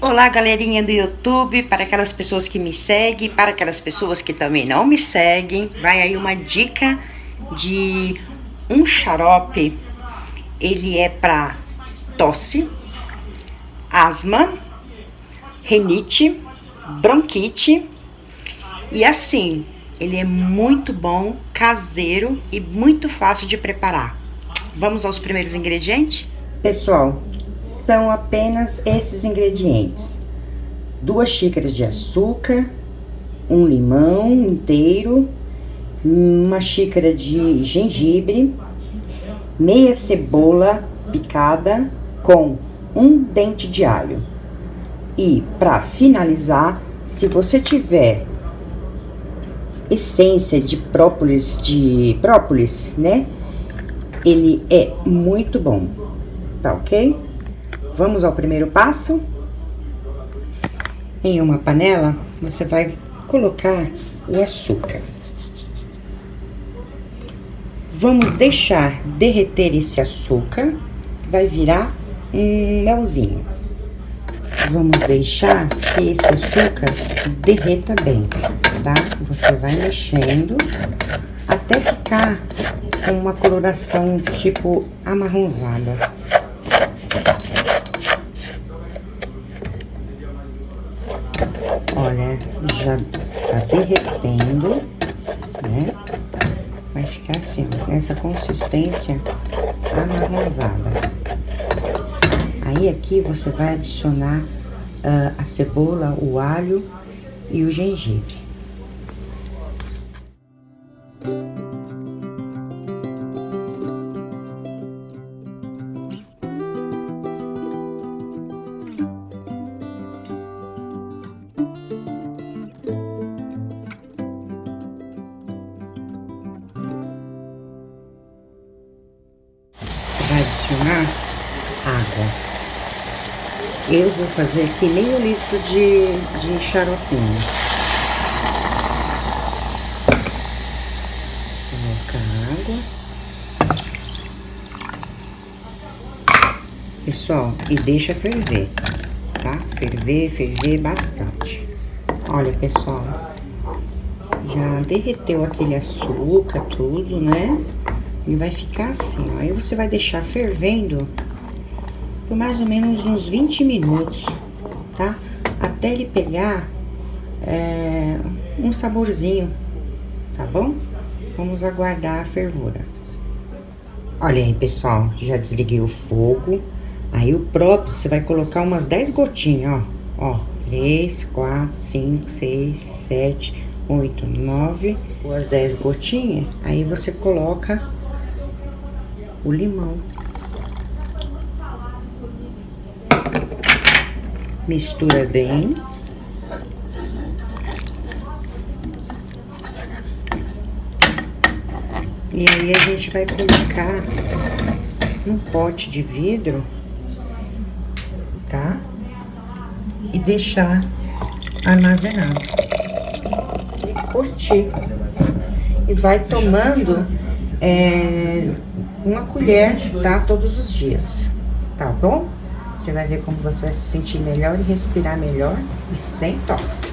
Olá, galerinha do YouTube, para aquelas pessoas que me seguem, para aquelas pessoas que também não me seguem, vai aí uma dica de um xarope. Ele é para tosse, asma, rinite, bronquite e assim, ele é muito bom, caseiro e muito fácil de preparar. Vamos aos primeiros ingredientes? Pessoal, são apenas esses ingredientes: 2 xícaras de açúcar, um limão inteiro, uma xícara de gengibre, meia cebola picada com um dente de alho. E para finalizar, se você tiver essência de própolis, né? Ele é muito bom, tá ok? Vamos ao primeiro passo. Em uma panela, você vai colocar o açúcar. Vamos deixar derreter esse açúcar, vai virar um melzinho. Vamos deixar que esse açúcar derreta bem, tá? Você vai mexendo até ficar com uma coloração tipo amarronzada. Olha, já tá derretendo, né? Vai ficar assim, nessa consistência amarronzada. Aí aqui você vai adicionar a cebola, o alho e o gengibre. Vai adicionar água. Eu vou fazer aqui meio litro de xaropinho. Coloca água. Pessoal, e deixa ferver, tá? Ferver bastante. Olha, pessoal, já derreteu aquele açúcar, tudo, né? E vai ficar assim, ó. Aí você vai deixar fervendo por mais ou menos uns 20 minutos, tá? Até ele pegar um saborzinho, tá bom? Vamos aguardar a fervura. Olha aí, pessoal, já desliguei o fogo. Aí o próprio, você vai colocar umas 10 gotinhas, ó. 3, 4, 5, 6, 7, 8, 9. As 10 gotinhas, aí você coloca o limão. Mistura bem. E aí a gente vai colocar num pote de vidro, tá? E deixar armazenado. E curtir. E vai tomando uma colher, tá? Todos os dias, tá bom? Você vai ver como você vai se sentir melhor e respirar melhor e sem tosse.